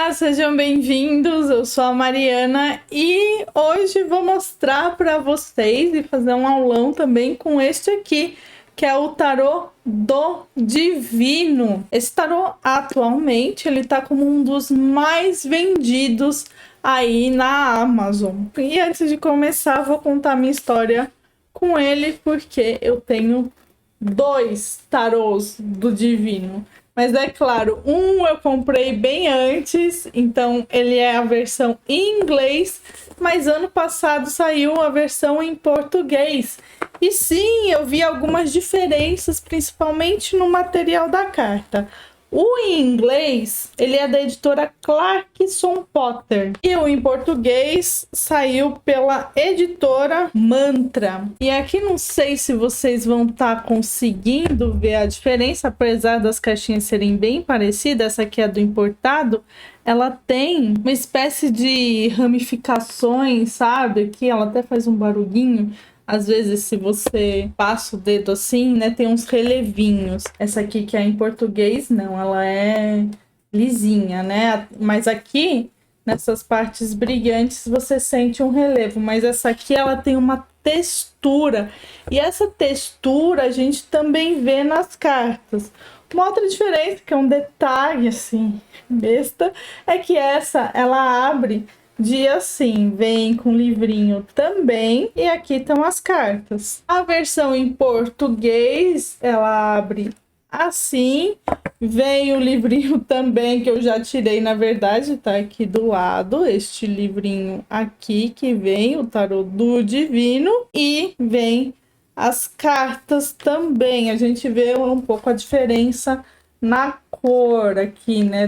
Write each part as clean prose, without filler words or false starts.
Olá, sejam bem-vindos. Eu sou a Mariana e hoje vou mostrar para vocês e fazer um aulão também com este aqui, que é o tarô do Divino. Esse tarô atualmente ele tá como um dos mais vendidos aí na Amazon. E antes de começar, vou contar minha história com ele, porque eu tenho dois tarôs do Divino. Mas é claro, um eu comprei bem antes, então ele é a versão em inglês, mas ano passado saiu a versão em português. E sim, eu vi algumas diferenças, principalmente no material da carta. O em inglês, ele é da editora Clarkson Potter. E o em português saiu pela editora Mantra. E aqui não sei se vocês vão estar conseguindo ver a diferença, apesar das caixinhas serem bem parecidas. Essa aqui é do importado. Ela tem uma espécie de ramificações, sabe? Aqui ela até faz um barulhinho. Às vezes, se você passa o dedo assim, né, tem uns relevinhos. Essa aqui que é em português, não, ela é lisinha, né? Mas aqui, nessas partes brilhantes, você sente um relevo. Mas essa aqui, ela tem uma textura. E essa textura a gente também vê nas cartas. Uma outra diferença, que é um detalhe, assim, besta, é que essa, ela abre de assim, vem com livrinho também, e aqui estão as cartas. A versão em português, ela abre assim, vem o livrinho também, que eu já tirei, na verdade, tá aqui do lado, este livrinho aqui, que vem o tarô do Divino, e vem as cartas também. A gente vê um pouco a diferença na cor aqui, né,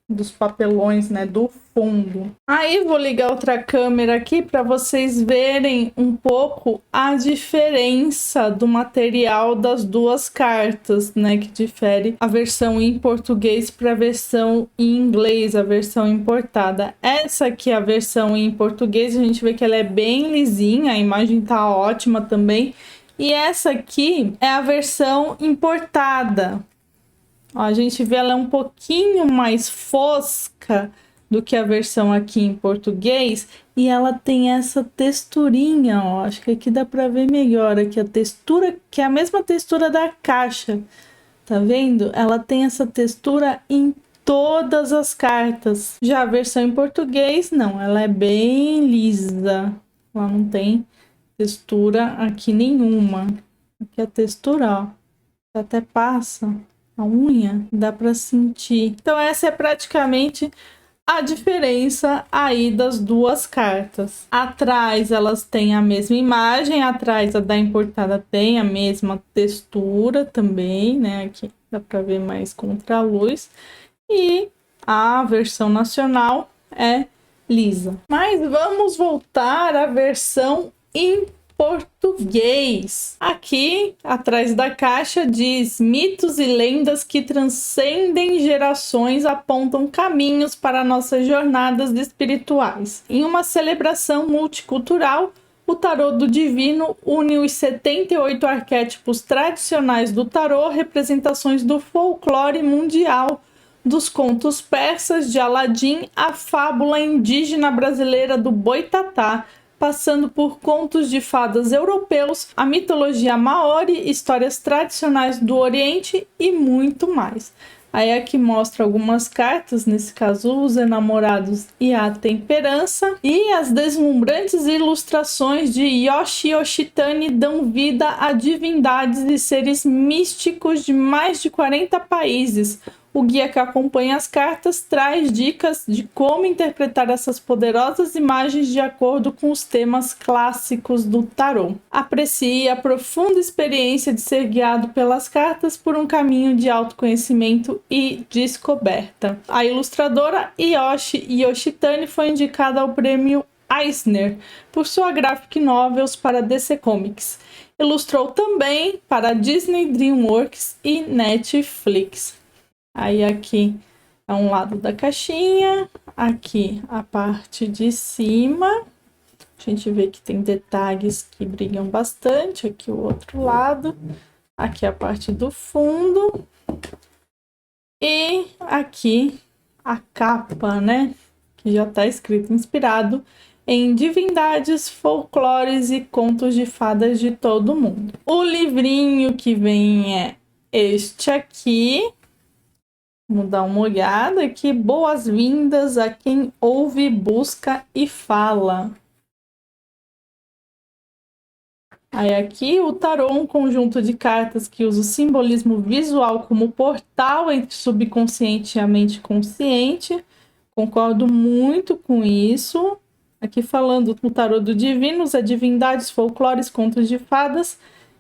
dos papelões, né, do fundo. Aí vou ligar outra câmera aqui para vocês verem um pouco a diferença do material das duas cartas, né, que difere a versão em português para a versão em inglês, a versão importada. Essa aqui é a versão em português, a gente vê que ela é bem lisinha, a imagem tá ótima também. E essa aqui é a versão importada. Ó, a gente vê ela um pouquinho mais fosca do que a versão aqui em português. E ela tem essa texturinha, ó. Acho que aqui dá pra ver melhor aqui a textura, que é a mesma textura da caixa. Tá vendo? Ela tem essa textura em todas as cartas. Já a versão em português, não. Ela é bem lisa. Ela não tem textura aqui nenhuma. Aqui a textura, ó. Até passa a unha, dá para sentir. Então essa é praticamente a diferença aí das duas cartas. Atrás elas têm a mesma imagem, atrás a da importada tem a mesma textura também, né? Aqui dá para ver mais contra a luz. E a versão nacional é lisa. Mas vamos voltar à versão em português. Aqui, atrás da caixa, diz: mitos e lendas que transcendem gerações apontam caminhos para nossas jornadas espirituais. Em uma celebração multicultural, o tarô do Divino une os 78 arquétipos tradicionais do tarô, representações do folclore mundial, dos contos persas de Aladim à fábula indígena brasileira do Boitatá, passando por contos de fadas europeus, a mitologia maori, histórias tradicionais do Oriente e muito mais. Aí aqui mostra algumas cartas, nesse caso os enamorados e a temperança, e as deslumbrantes ilustrações de Yoshi Yoshitani dão vida a divindades e seres místicos de mais de 40 países. O guia que acompanha as cartas traz dicas de como interpretar essas poderosas imagens de acordo com os temas clássicos do tarô. Aprecie a profunda experiência de ser guiado pelas cartas por um caminho de autoconhecimento e descoberta. A ilustradora Yoshi Yoshitani foi indicada ao prêmio Eisner por sua graphic novels para DC Comics. Ilustrou também para Disney, DreamWorks e Netflix. Aí aqui é um lado da caixinha, aqui a parte de cima. A gente vê que tem detalhes que brilham bastante. Aqui o outro lado, aqui a parte do fundo. E aqui a capa, né? Que já tá escrito, inspirado em divindades, folclores e contos de fadas de todo mundo. O livrinho que vem é este aqui. Vamos dar uma olhada aqui. Boas-vindas a quem ouve, busca e fala. Aí aqui o tarô, um conjunto de cartas que usa o simbolismo visual como portal entre subconsciente e a mente consciente. Concordo muito com isso. Aqui falando do tarô do divino, usa divindades, folclores, contos de fadas,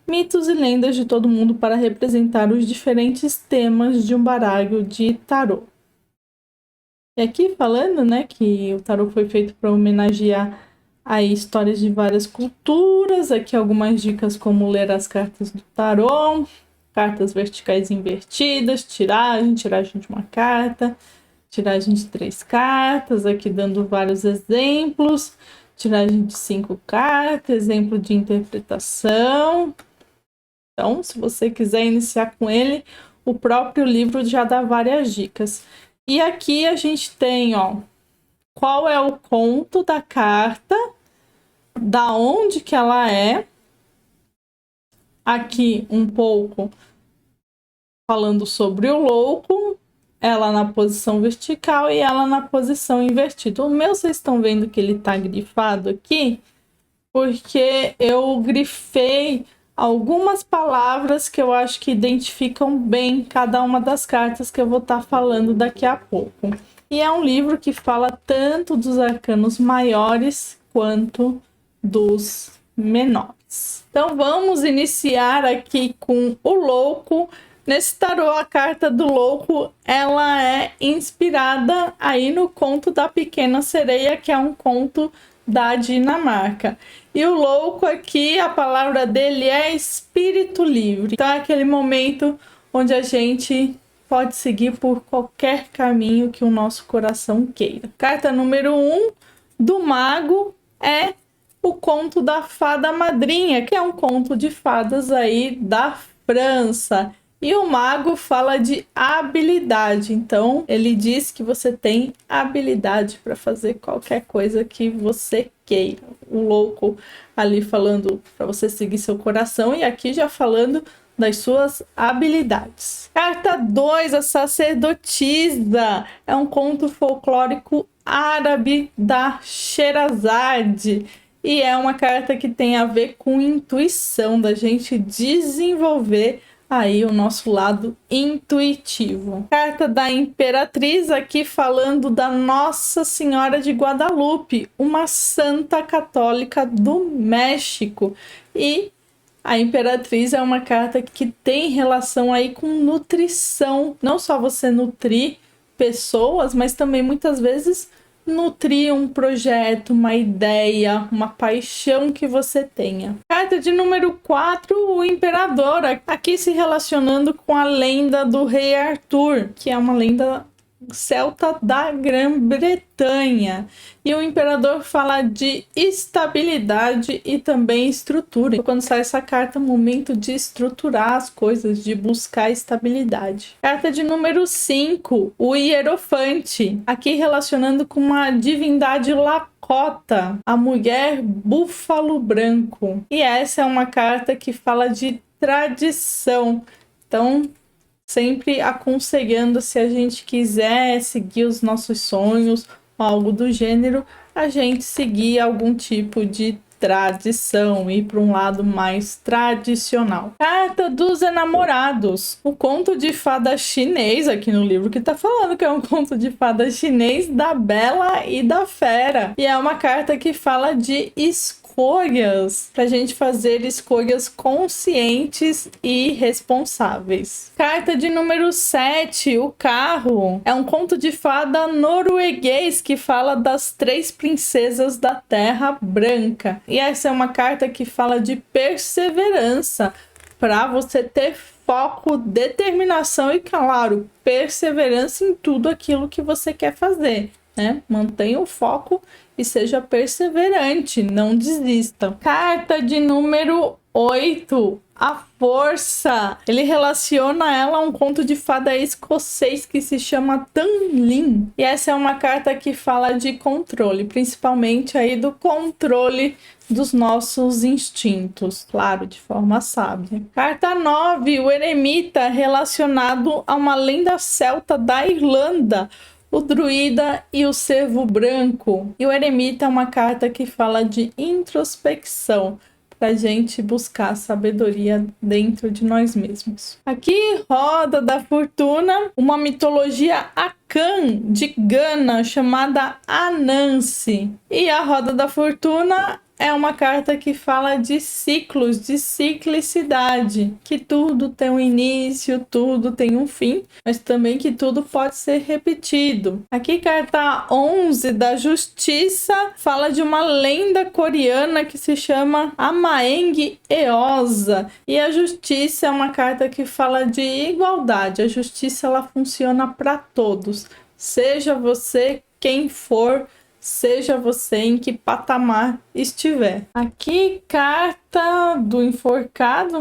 mitos e lendas de todo mundo para representar os diferentes temas de um baralho de tarô. E aqui falando, né, que o tarô foi feito para homenagear aí histórias de várias culturas. Aqui algumas dicas como ler as cartas do tarô, cartas verticais invertidas, tiragem de uma carta, tiragem de 3 cartas, aqui dando vários exemplos, tiragem de 5 cartas, exemplo de interpretação. Então, se você quiser iniciar com ele, o próprio livro já dá várias dicas. E aqui a gente tem, ó, qual é o conto da carta, da onde que ela é. Aqui um pouco falando sobre o louco, ela na posição vertical e ela na posição invertida. O meu, vocês estão vendo que ele tá grifado aqui, porque eu grifei algumas palavras que eu acho que identificam bem cada uma das cartas que eu vou estar falando daqui a pouco. E é um livro que fala tanto dos arcanos maiores quanto dos menores. Então vamos iniciar aqui com o louco. Nesse tarô, a carta do louco, ela é inspirada aí no conto da Pequena Sereia, que é um conto da Dinamarca. E o louco aqui, a palavra dele é espírito livre. Então é aquele momento onde a gente pode seguir por qualquer caminho que o nosso coração queira. Carta número 1 do mago é o conto da fada madrinha, que é um conto de fadas aí da França. E o mago fala de habilidade, então ele diz que você tem habilidade para fazer qualquer coisa que você queira. O louco ali falando para você seguir seu coração e aqui já falando das suas habilidades. Carta 2, a sacerdotisa, é um conto folclórico árabe da Sherazade. E é uma carta que tem a ver com intuição, da gente desenvolver aí o nosso lado intuitivo. Carta da Imperatriz, aqui falando da Nossa Senhora de Guadalupe, uma santa católica do México. E a Imperatriz é uma carta que tem relação aí com nutrição. Não só você nutrir pessoas, mas também muitas vezes nutrir um projeto, uma ideia, uma paixão que você tenha. Carta de número 4, o Imperador, aqui se relacionando com a lenda do Rei Arthur, que é uma lenda celta da Grã-Bretanha. E o Imperador fala de estabilidade e também estrutura. Então, quando sai essa carta, é o momento de estruturar as coisas, de buscar estabilidade. Carta de número 5, o Hierofante. Aqui relacionando com uma divindade Lakota, a mulher búfalo branco. E essa é uma carta que fala de tradição. Então, sempre aconselhando, se a gente quiser seguir os nossos sonhos ou algo do gênero, a gente seguir algum tipo de tradição, ir para um lado mais tradicional. Carta dos Enamorados, o conto de fada chinês, aqui no livro que tá falando que é um conto de fada chinês da Bela e da Fera. E é uma carta que fala de escolhas, para a gente fazer escolhas conscientes e responsáveis. Carta de número 7, o Carro. É um conto de fada norueguês que fala das 3 princesas da Terra Branca. E essa é uma carta que fala de perseverança, para você ter foco, determinação e, claro, perseverança em tudo aquilo que você quer fazer, né? Mantenha o foco e seja perseverante, não desista. Carta de número 8, a força. Ele relaciona ela a um conto de fada escocês que se chama Tanlin. E essa é uma carta que fala de controle, principalmente aí do controle dos nossos instintos, claro, de forma sábia. Carta 9, o eremita, relacionado a uma lenda celta da Irlanda, o druida e o cervo branco. E o eremita é uma carta que fala de introspecção, para a gente buscar sabedoria dentro de nós mesmos. Aqui, Roda da Fortuna, uma mitologia Akan de Gana chamada Anansi. E a Roda da Fortuna é uma carta que fala de ciclos, de ciclicidade, que tudo tem um início, tudo tem um fim, mas também que tudo pode ser repetido. Aqui, carta 11 da Justiça fala de uma lenda coreana que se chama Amaeng Eosa, e a Justiça é uma carta que fala de igualdade. A justiça, ela funciona para todos, seja você quem for, seja você em que patamar estiver. Aqui, carta do enforcado,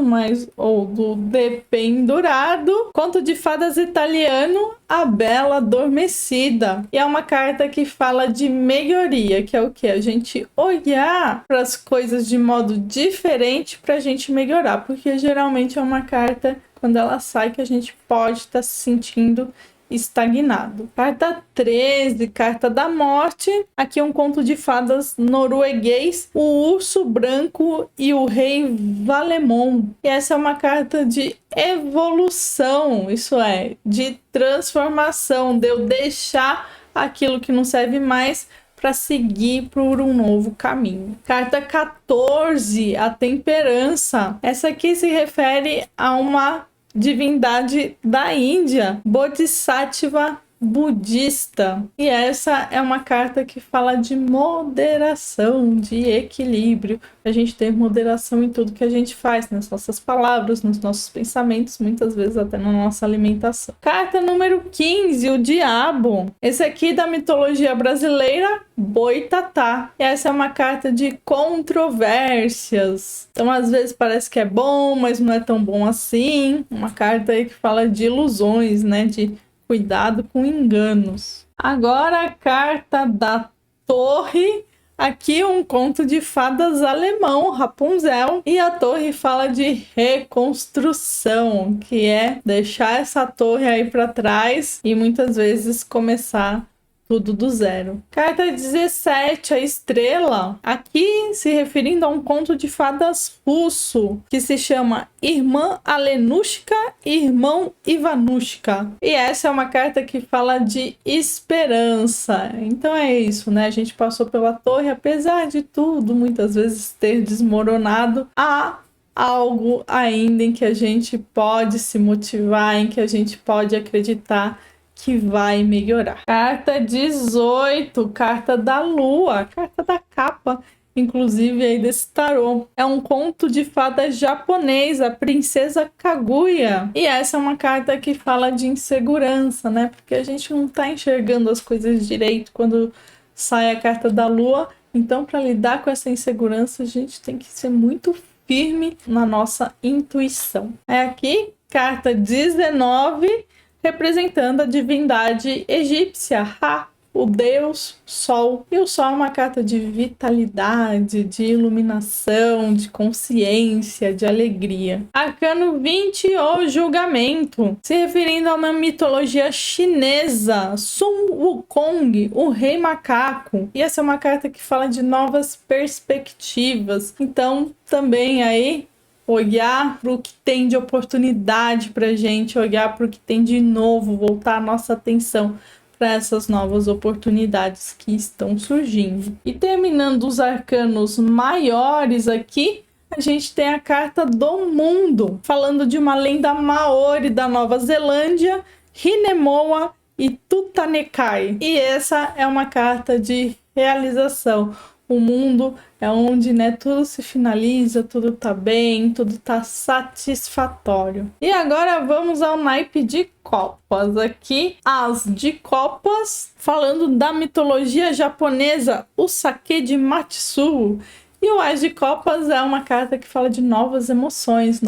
ou do dependurado. Conto de fadas italiano, a Bela Adormecida. E é uma carta que fala de melhoria, que é o que? A gente olhar para as coisas de modo diferente para a gente melhorar. Porque geralmente é uma carta, quando ela sai, que a gente pode estar se sentindo estagnado. Carta 13, carta da morte. Aqui é um conto de fadas norueguês, o urso branco e o rei Valemon. E essa é uma carta de evolução, isso é, de transformação, de eu deixar aquilo que não serve mais para seguir por um novo caminho. Carta 14, a temperança. Essa aqui se refere a uma divindade da Índia, Bodhisattva budista. E essa é uma carta que fala de moderação, de equilíbrio. A gente tem moderação em tudo que a gente faz, nas nossas palavras, nos nossos pensamentos, muitas vezes até na nossa alimentação. Carta número 15, o diabo. Esse aqui da mitologia brasileira, Boitatá. E essa é uma carta de controvérsias. Então, às vezes parece que é bom, mas não é tão bom assim. Uma carta aí que fala de ilusões, né? De cuidado com enganos. Agora a carta da torre. Aqui um conto de fadas alemão, Rapunzel. E a torre fala de reconstrução, que é deixar essa torre aí para trás e muitas vezes começar tudo do zero. Carta 17, a estrela. Aqui se referindo a um conto de fadas russo, que se chama Irmã Alenushka e Irmão Ivanushka. E essa é uma carta que fala de esperança. Então é isso, né? A gente passou pela torre, apesar de tudo, muitas vezes ter desmoronado, há algo ainda em que a gente pode se motivar, em que a gente pode acreditar que vai melhorar. Carta 18, carta da lua, carta da capa, inclusive aí desse tarô. É um conto de fada japonês, a princesa Kaguya. E essa é uma carta que fala de insegurança, né? Porque a gente não tá enxergando as coisas direito quando sai a carta da lua. Então, para lidar com essa insegurança, a gente tem que ser muito firme na nossa intuição. É aqui, carta 19, representando a divindade egípcia, Ra, o deus Sol. E o Sol é uma carta de vitalidade, de iluminação, de consciência, de alegria. Arcano 20, o julgamento, se referindo a uma mitologia chinesa, Sun Wukong, o rei macaco. E essa é uma carta que fala de novas perspectivas. Então, também aí olhar para o que tem de oportunidade para a gente, olhar para o que tem de novo, voltar a nossa atenção para essas novas oportunidades que estão surgindo. E terminando os arcanos maiores aqui, a gente tem a carta do mundo, falando de uma lenda maori da Nova Zelândia, Hinemoa e Tutanekai. E essa é uma carta de realização. O mundo é onde, né, tudo se finaliza, tudo tá bem, tudo tá satisfatório. E agora vamos ao naipe de copas. Aqui, as de copas, falando da mitologia japonesa, o sake de Matsuru, E o As de Copas é uma carta que fala de novas emoções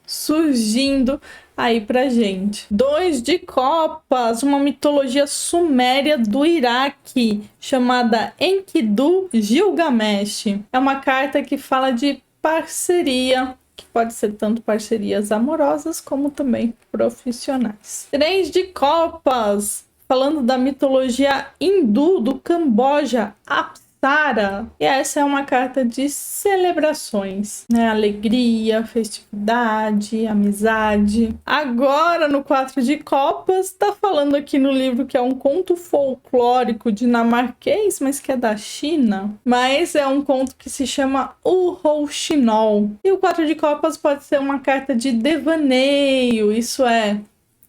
surgindo aí pra gente. 2 de Copas, uma mitologia suméria do Iraque, chamada Enkidu Gilgamesh. É uma carta que fala de parceria, que pode ser tanto parcerias amorosas como também profissionais. 3 de Copas, falando da mitologia hindu do Camboja, Apsara. E essa é uma carta de celebrações, né? Alegria, festividade, amizade. Agora, no 4 de Copas, tá falando aqui no livro que é um conto folclórico dinamarquês, mas que é da China. Mas é um conto que se chama O Rouxinol. E o 4 de Copas pode ser uma carta de devaneio, isso é,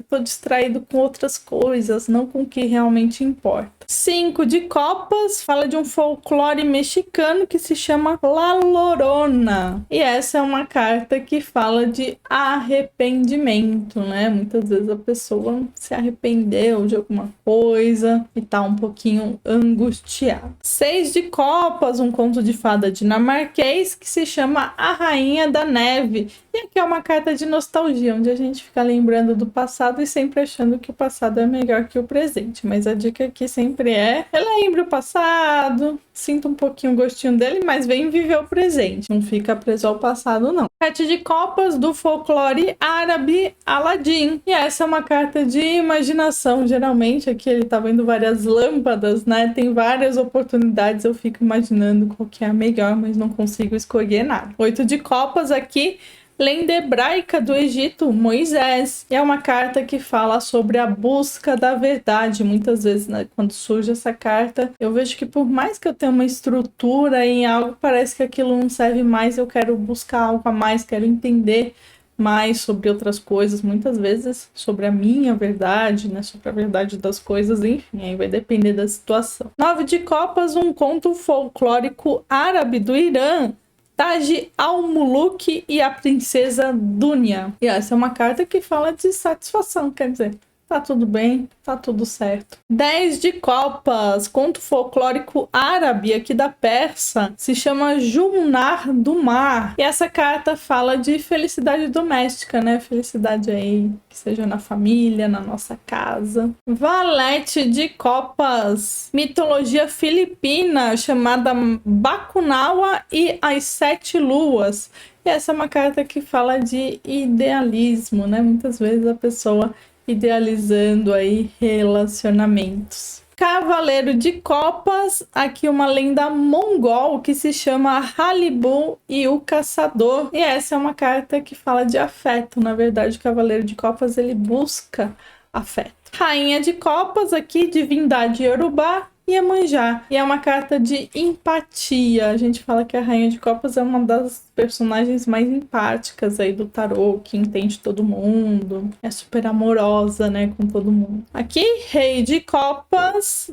tô distraído com outras coisas, não com o que realmente importa. 5 de Copas fala de um folclore mexicano que se chama La Llorona. E essa é uma carta que fala de arrependimento, né? Muitas vezes a pessoa se arrependeu de alguma coisa e tá um pouquinho angustiada. 6 de Copas, um conto de fada dinamarquês que se chama A Rainha da Neve. E aqui é uma carta de nostalgia, onde a gente fica lembrando do passado e sempre achando que o passado é melhor que o presente. Mas a dica aqui sempre é, lembre o passado, sinta um pouquinho o gostinho dele, mas vem viver o presente. Não fica preso ao passado, não. 7 de Copas do folclore árabe, Aladim. E essa é uma carta de imaginação. Geralmente aqui ele tá vendo várias lâmpadas, né? Tem várias oportunidades, eu fico imaginando qual que é a melhor, mas não consigo escolher nada. 8 de Copas aqui, lenda hebraica do Egito, Moisés. E é uma carta que fala sobre a busca da verdade. Muitas vezes, né, quando surge essa carta, eu vejo que por mais que eu tenha uma estrutura em algo, parece que aquilo não serve mais, eu quero buscar algo a mais, quero entender mais sobre outras coisas, muitas vezes sobre a minha verdade, né, sobre a verdade das coisas, enfim, aí vai depender da situação. 9 de Copas, um conto folclórico árabe do Irã, Taj al-Muluk e a Princesa Dunya. E essa é uma carta que fala de satisfação, quer dizer, tá tudo bem, tá tudo certo. 10 de Copas, conto folclórico árabe aqui da Pérsia, se chama Jumnar do Mar. E essa carta fala de felicidade doméstica, né? Felicidade aí, que seja na família, na nossa casa. Valete de Copas, mitologia filipina, chamada Bakunawa e as Sete Luas. E essa é uma carta que fala de idealismo, né? Muitas vezes a pessoa idealizando aí relacionamentos. Cavaleiro de Copas, aqui uma lenda mongol que se chama Halibu e o Caçador. E essa é uma carta que fala de afeto. Na verdade, o Cavaleiro de Copas, ele busca afeto. Rainha de Copas, aqui, divindade Yorubá, Iemanjá. E é uma carta de empatia. A gente fala que a Rainha de Copas é uma das personagens mais empáticas aí do tarô, que entende todo mundo, é super amorosa, né, com todo mundo. Aqui, Rei de Copas,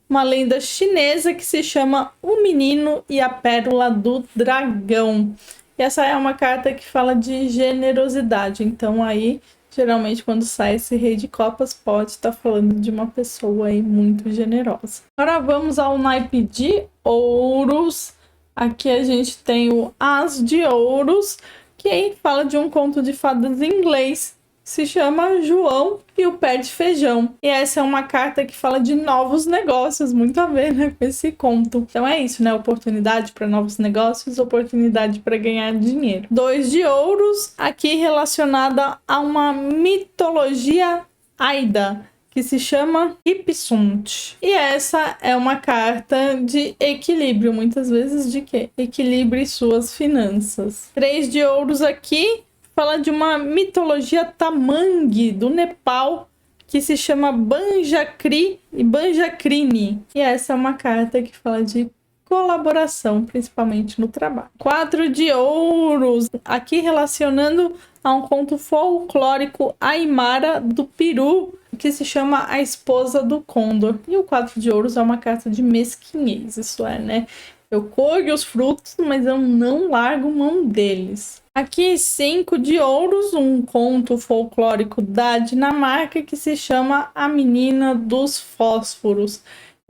uma lenda chinesa que se chama O Menino e a Pérola do Dragão. E essa é uma carta que fala de generosidade. Então aí, geralmente, quando sai esse Rei de Copas, pode estar falando de uma pessoa aí muito generosa. Agora vamos ao naipe de ouros. Aqui a gente tem o As de Ouros, que aí fala de um conto de fadas em inglês. Se chama João e o Pé de Feijão. E essa é uma carta que fala de novos negócios, muito a ver, né, com esse conto. Então é isso, né? Oportunidade para novos negócios, oportunidade para ganhar dinheiro. 2 de Ouros, aqui relacionada a uma mitologia Aida, que se chama Hipsunt. E essa é uma carta de equilíbrio, muitas vezes de quê? Equilibre suas finanças. 3 de Ouros aqui fala de uma mitologia tamangue do Nepal que se chama Banjakri e Banjakrini. E essa é uma carta que fala de colaboração, principalmente no trabalho. 4 de Ouros, aqui relacionando a um conto folclórico Aimara do Peru, que se chama A Esposa do Condor. E o 4 de Ouros é uma carta de mesquinhez, isso é, né? Eu colho os frutos, mas eu não largo mão deles. Aqui, 5 de Ouros, um conto folclórico da Dinamarca que se chama A Menina dos Fósforos.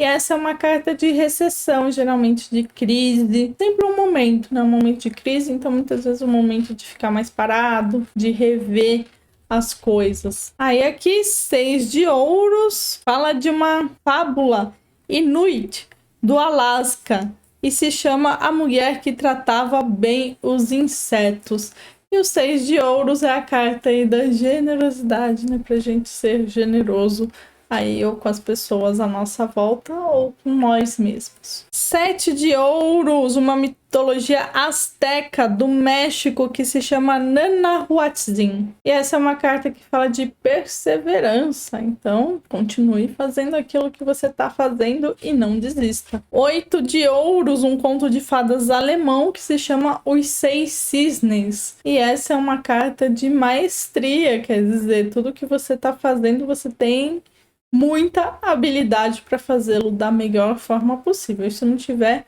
E essa é uma carta de recessão, geralmente de crise. Sempre um momento, né? Um momento de crise, então muitas vezes um momento de ficar mais parado, de rever as coisas. Aí aqui, 6 de ouros, fala de uma fábula Inuit do Alasca e se chama A Mulher que Tratava Bem os Insetos. E o 6 de ouros é a carta aí da generosidade, né? Pra gente ser generoso aí ou com as pessoas à nossa volta ou com nós mesmos. 7 de ouros, uma mitologia asteca do México que se chama Nanahuatzin. E essa é uma carta que fala de perseverança, então continue fazendo aquilo que você está fazendo e não desista. 8 de ouros, um conto de fadas alemão que se chama Os Seis Cisnes. E essa é uma carta de maestria, quer dizer, tudo que você está fazendo você tem muita habilidade para fazê-lo da melhor forma possível. Se não tiver,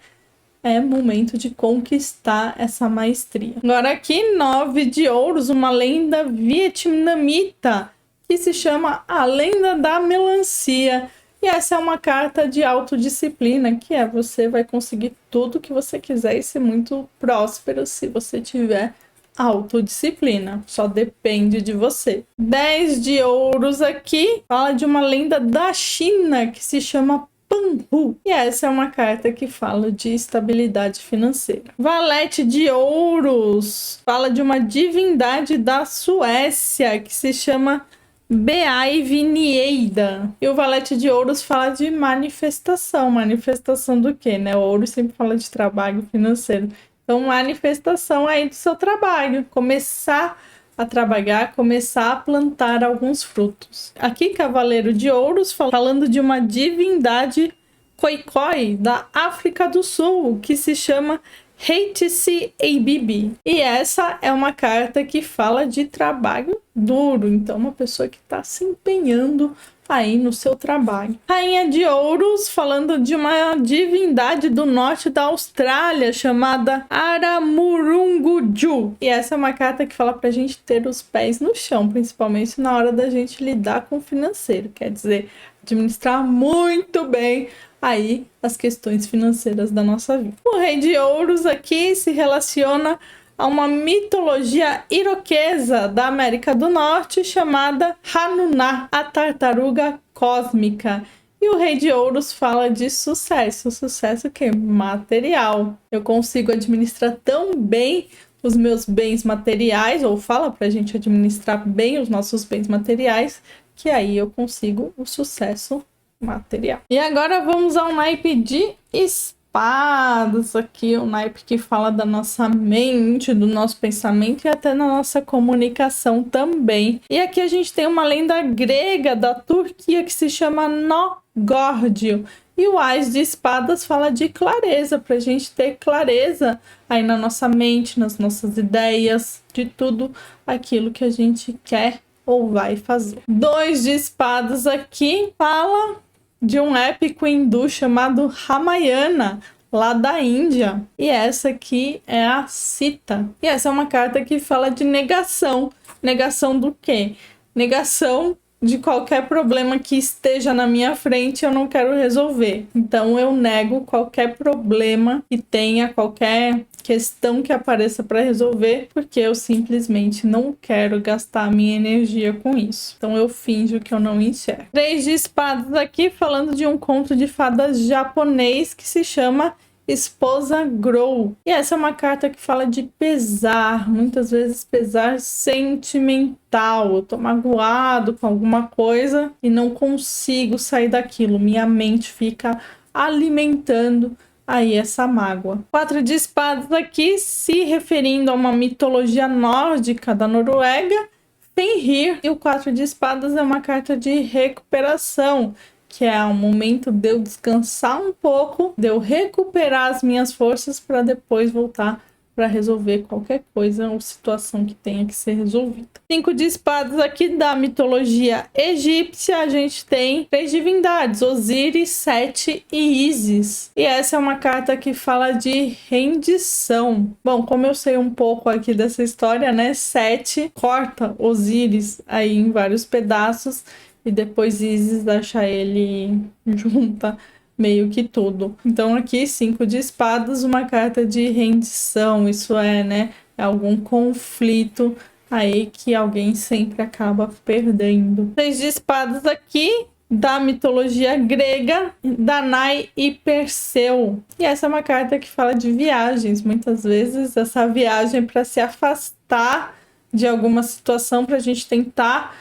é momento de conquistar essa maestria. Agora aqui, 9 de ouros, uma lenda vietnamita que se chama A Lenda da Melancia. E essa é uma carta de autodisciplina, que é você vai conseguir tudo que você quiser e ser muito próspero se você tiver autodisciplina, só depende de você. 10 de ouros aqui fala de uma lenda da China que se chama Panhu. E essa é uma carta que fala de estabilidade financeira. Valete de ouros fala de uma divindade da Suécia que se chama Beaivnieida. E o valete de ouros fala de manifestação. Manifestação do quê, né? O ouro sempre fala de trabalho financeiro. Então, manifestação aí do seu trabalho. Começar a trabalhar, começar a plantar alguns frutos. Aqui, Cavaleiro de Ouros, falando de uma divindade Khoikhoi da África do Sul, que se chama Hetse Abibi. E essa é uma carta que fala de trabalho duro. Então, uma pessoa que está se empenhando aí no seu trabalho. Rainha de Ouros, falando de uma divindade do norte da Austrália chamada Aramurunguju. E essa é uma carta que fala pra gente ter os pés no chão, principalmente na hora da gente lidar com o financeiro. Quer dizer, administrar muito bem aí as questões financeiras da nossa vida. O Rei de Ouros aqui se relaciona a uma mitologia iroquesa da América do Norte chamada Hanuná, a tartaruga cósmica. E o Rei de Ouros fala de sucesso. Sucesso que é material. Eu consigo administrar tão bem os meus bens materiais, ou fala pra gente administrar bem os nossos bens materiais, que aí eu consigo o sucesso material. E agora vamos ao naipe de espadas aqui, o naipe que fala da nossa mente, do nosso pensamento e até na nossa comunicação também. E aqui a gente tem uma lenda grega da Turquia que se chama Nó-Górdio. E o Ás de Espadas fala de clareza, para a gente ter clareza aí na nossa mente, nas nossas ideias, de tudo aquilo que a gente quer ou vai fazer. 2 de Espadas aqui fala de um épico hindu chamado Ramayana, lá da Índia. E essa aqui é a Sita. E essa é uma carta que fala de negação. Negação do quê? Negação de qualquer problema que esteja na minha frente, eu não quero resolver. Então eu nego qualquer problema que tenha, qualquer questão que apareça para resolver, porque eu simplesmente não quero gastar minha energia com isso. Então eu finjo que eu não enxergo. 3 de espadas aqui falando de um conto de fadas japonês que se chama Esposa Grow. E essa é uma carta que fala de pesar, muitas vezes pesar sentimental. Eu tô magoado com alguma coisa e não consigo sair daquilo. Minha mente fica alimentando aí essa mágoa. 4 de espadas aqui se referindo a uma mitologia nórdica da Noruega, Fenrir. E o 4 de espadas é uma carta de recuperação, que é o momento de eu descansar um pouco, de eu recuperar as minhas forças para depois voltar para resolver qualquer coisa ou situação que tenha que ser resolvida. 5 de espadas aqui da mitologia egípcia, a gente tem 3 divindades, Osíris, Sete e Ísis. E essa é uma carta que fala de rendição. Bom, como eu sei um pouco aqui dessa história, né? Sete corta Osíris aí em vários pedaços, e depois Ísis acha ele, junta meio que tudo. Então aqui 5 de espadas, uma carta de rendição, isso é, né, algum conflito aí que alguém sempre acaba perdendo. 6 de espadas aqui, da mitologia grega, Danae e Perseu. E essa é uma carta que fala de viagens. Muitas vezes essa viagem para se afastar de alguma situação, para a gente tentar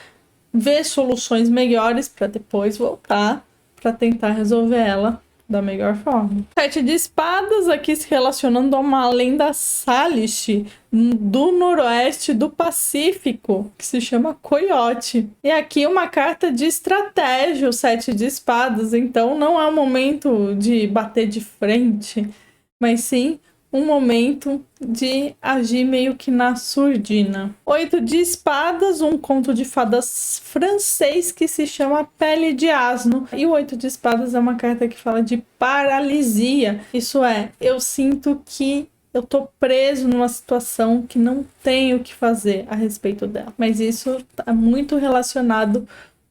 ver soluções melhores para depois voltar para tentar resolver ela da melhor forma. 7 de espadas aqui se relacionando a uma lenda Salish do noroeste do Pacífico, que se chama Coyote. E aqui uma carta de estratégia, o 7 de espadas, então não é um momento de bater de frente, mas sim um momento de agir meio que na surdina. 8 de espadas, um conto de fadas francês que se chama Pele de Asno. E o 8 de espadas é uma carta que fala de paralisia. Isso é, eu sinto que eu tô preso numa situação que não tenho o que fazer a respeito dela. Mas isso tá muito relacionado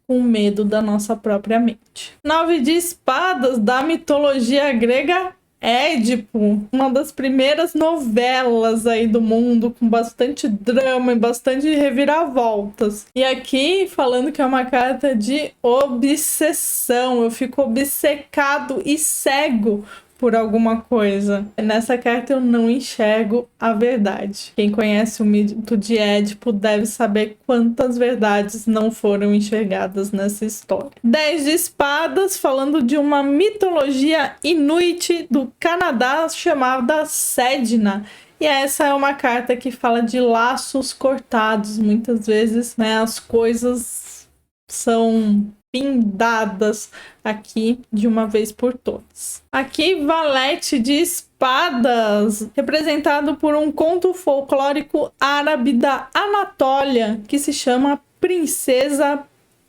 com o medo da nossa própria mente. 9 de espadas, da mitologia grega, Édipo, uma das primeiras novelas aí do mundo, com bastante drama e bastante reviravoltas. E aqui falando que é uma carta de obsessão, eu fico obcecado e cego por alguma coisa. Nessa carta eu não enxergo a verdade. Quem conhece o mito de Édipo deve saber quantas verdades não foram enxergadas nessa história. 10 de espadas, falando de uma mitologia inuit do Canadá chamada Sedna. E essa é uma carta que fala de laços cortados. Muitas vezes, né, as coisas são pindadas aqui de uma vez por todas. Aqui, Valete de espadas, representado por um conto folclórico árabe da Anatólia, que se chama Princesa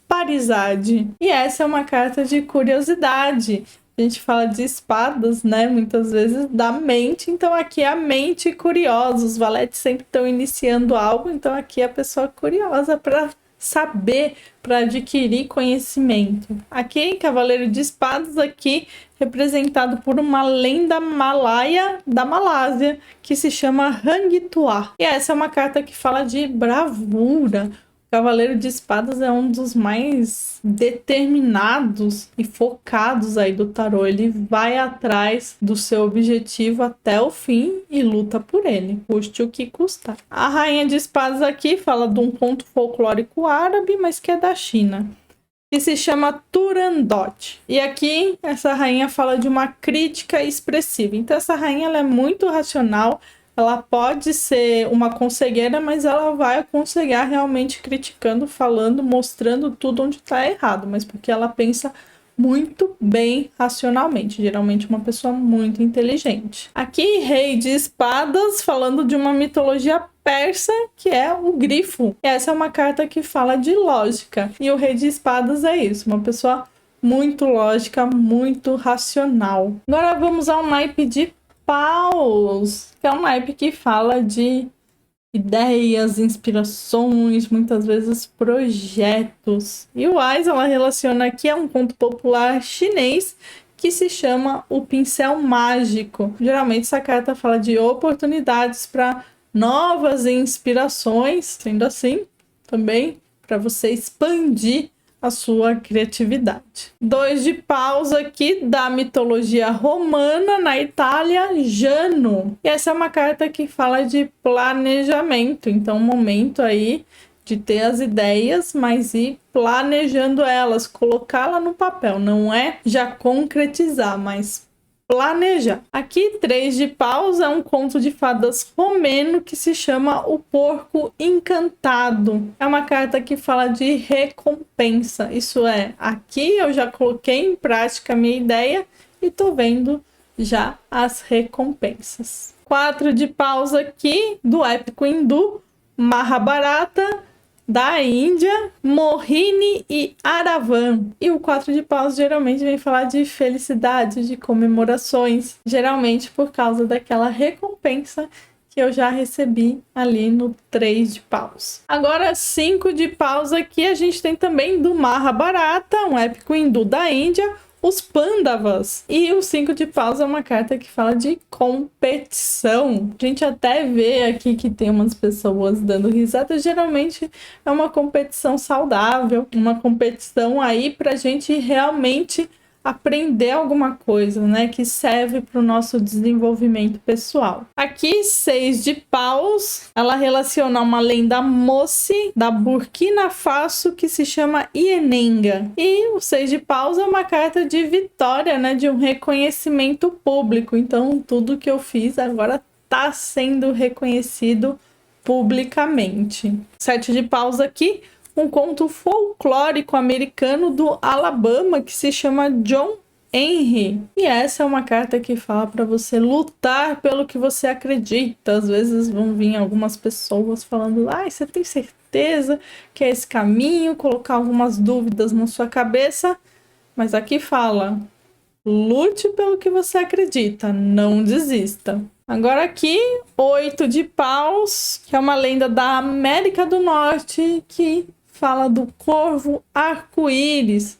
Parizade. E essa é uma carta de curiosidade. A gente fala de espadas, né? Muitas vezes da mente. Então aqui é a mente curiosa. Os valetes sempre estão iniciando algo. Então aqui é a pessoa curiosa para saber, para adquirir conhecimento. Aqui, Cavaleiro de Espadas, aqui representado por uma lenda malaia da Malásia, que se chama Rangituar. E essa é uma carta que fala de bravura. O Cavaleiro de Espadas é um dos mais determinados e focados aí do tarô. Ele vai atrás do seu objetivo até o fim e luta por ele, custe o que custar. A Rainha de Espadas aqui fala de um conto folclórico árabe, mas que é da China, que se chama Turandot. E aqui essa rainha fala de uma crítica expressiva. Então essa rainha ela é muito racional. Ela pode ser uma conselheira, mas ela vai aconselhar realmente criticando, falando, mostrando tudo onde está errado, mas porque ela pensa muito bem racionalmente, geralmente uma pessoa muito inteligente. Aqui, Rei de Espadas, falando de uma mitologia persa, que é o Grifo. E essa é uma carta que fala de lógica. E o Rei de Espadas é isso, uma pessoa muito lógica, muito racional. Agora vamos ao naipe de Paus, que é um naipe que fala de ideias, inspirações, muitas vezes projetos. E o Ais, ela relaciona aqui a um conto popular chinês que se chama O Pincel Mágico. Geralmente essa carta fala de oportunidades para novas inspirações, sendo assim, também para você expandir a sua criatividade. 2 de paus aqui da mitologia romana na Itália, Jano. E essa é uma carta que fala de planejamento, então um momento aí de ter as ideias, mas ir planejando elas, colocá-la no papel, não é já concretizar, mas planejar. Aqui, 3 de paus é um conto de fadas romeno que se chama O Porco Encantado. É uma carta que fala de recompensa. Isso é, aqui eu já coloquei em prática a minha ideia e tô vendo já as recompensas. 4 de paus aqui do épico hindu Mahabharata, da Índia, Mohini e Aravan. E o 4 de paus geralmente vem falar de felicidade, de comemorações, geralmente por causa daquela recompensa que eu já recebi ali no 3 de paus. Agora, 5 de paus aqui, a gente tem também do Mahabharata, um épico hindu da Índia, os Pândavas. E o 5 de paus é uma carta que fala de competição. A gente até vê aqui que tem umas pessoas dando risada. Geralmente é uma competição saudável, uma competição aí pra gente realmente aprender alguma coisa, né, que serve para o nosso desenvolvimento pessoal. Aqui, 6 de paus, ela relaciona uma lenda moci da Burkina Faso que se chama Ienenga. E o 6 de paus é uma carta de vitória, né, de um reconhecimento público. Então, tudo que eu fiz agora está sendo reconhecido publicamente. 7 de paus aqui, um conto folclórico americano do Alabama que se chama John Henry. E essa é uma carta que fala para você lutar pelo que você acredita. Às vezes vão vir algumas pessoas falando: "Ai, você tem certeza que é esse caminho?", colocar algumas dúvidas na sua cabeça. Mas aqui fala: lute pelo que você acredita, não desista. Agora aqui, 8 de paus, que é uma lenda da América do Norte que fala do corvo arco-íris.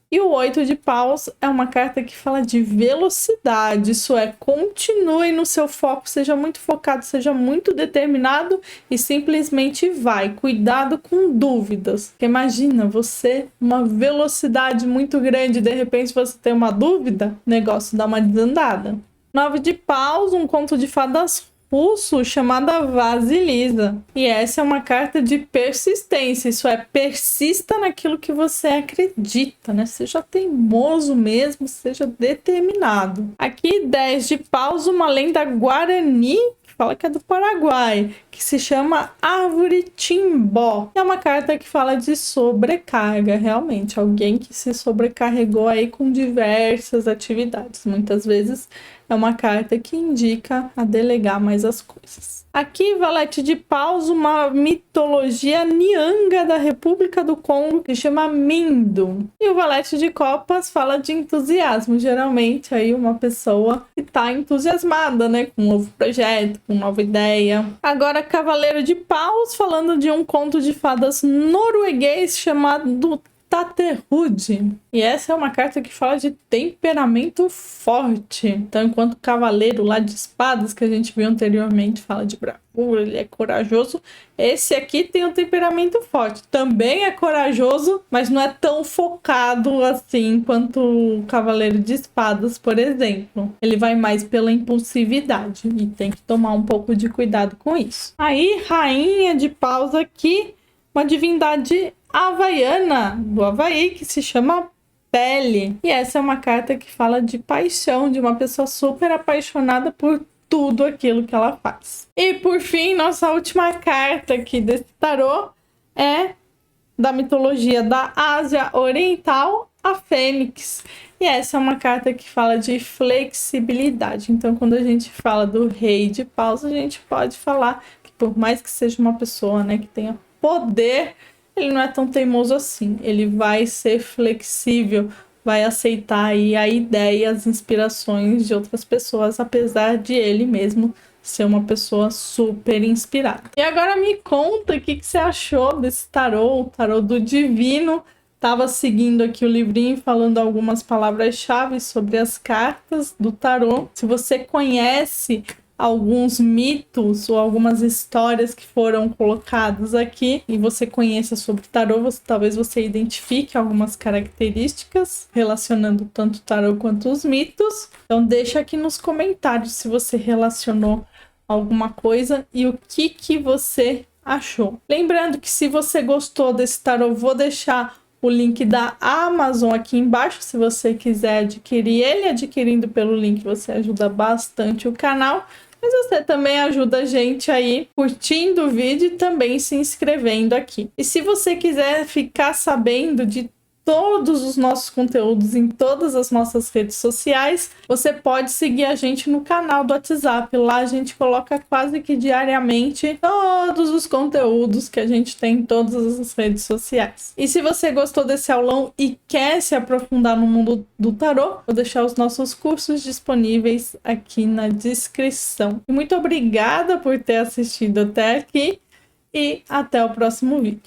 E o 8 de paus é uma carta que fala de velocidade. Isso é, continue no seu foco, seja muito focado, seja muito determinado e simplesmente vai. Cuidado com dúvidas. Porque imagina, você, uma velocidade muito grande, de repente você tem uma dúvida, o negócio dá uma desandada. 9 de paus, um conto de fadas russo chamada Vasilisa. E essa é uma carta de persistência. Isso é, persista naquilo que você acredita, né? Seja teimoso mesmo, seja determinado. Aqui, 10 de paus, uma lenda guarani, que fala que é do Paraguai, que se chama Árvore Timbó. É uma carta que fala de sobrecarga, realmente. Alguém que se sobrecarregou aí com diversas atividades. Muitas vezes é uma carta que indica a delegar mais as coisas. Aqui, valete de paus, uma mitologia nianga da República do Congo que chama Mindo. E o valete de copas fala de entusiasmo. Geralmente aí uma pessoa que está entusiasmada, né, com um novo projeto, com uma nova ideia. Agora, cavaleiro de paus, falando de um conto de fadas norueguês chamado Taterud. E essa é uma carta que fala de temperamento forte. Então, enquanto o cavaleiro lá de espadas, que a gente viu anteriormente, fala de bravura, ele é corajoso, esse aqui tem um temperamento forte. Também é corajoso, mas não é tão focado assim quanto o cavaleiro de espadas, por exemplo. Ele vai mais pela impulsividade e tem que tomar um pouco de cuidado com isso. Aí, rainha de paus aqui, uma divindade havaiana do Havaí que se chama Pele. E essa é uma carta que fala de paixão, de uma pessoa super apaixonada por tudo aquilo que ela faz. E por fim, nossa última carta aqui desse tarô é da mitologia da Ásia Oriental, a Fênix. E essa é uma carta que fala de flexibilidade. Então, quando a gente fala do Rei de Paus, a gente pode falar que, por mais que seja uma pessoa, né, que tenha poder, ele não é tão teimoso assim. Ele vai ser flexível, vai aceitar aí a ideia, as inspirações de outras pessoas, apesar de ele mesmo ser uma pessoa super inspirada. E agora me conta o que você achou desse tarô, o tarô do divino. Tava seguindo aqui o livrinho falando algumas palavras-chave sobre as cartas do tarô. Se você conhece alguns mitos ou algumas histórias que foram colocadas aqui e você conheça sobre tarô, talvez você identifique algumas características relacionando tanto o tarô quanto os mitos. Então deixa aqui nos comentários se você relacionou alguma coisa e o que você achou. Lembrando que se você gostou desse tarô, vou deixar o link da Amazon aqui embaixo, se você quiser adquirir ele. Adquirindo pelo link, você ajuda bastante o canal. Mas você também ajuda a gente aí curtindo o vídeo e também se inscrevendo aqui. E se você quiser ficar sabendo de todos os nossos conteúdos em todas as nossas redes sociais, você pode seguir a gente no canal do WhatsApp. Lá a gente coloca quase que diariamente todos os conteúdos que a gente tem em todas as redes sociais. E se você gostou desse aulão e quer se aprofundar no mundo do tarô, vou deixar os nossos cursos disponíveis aqui na descrição. E muito obrigada por ter assistido até aqui e até o próximo vídeo.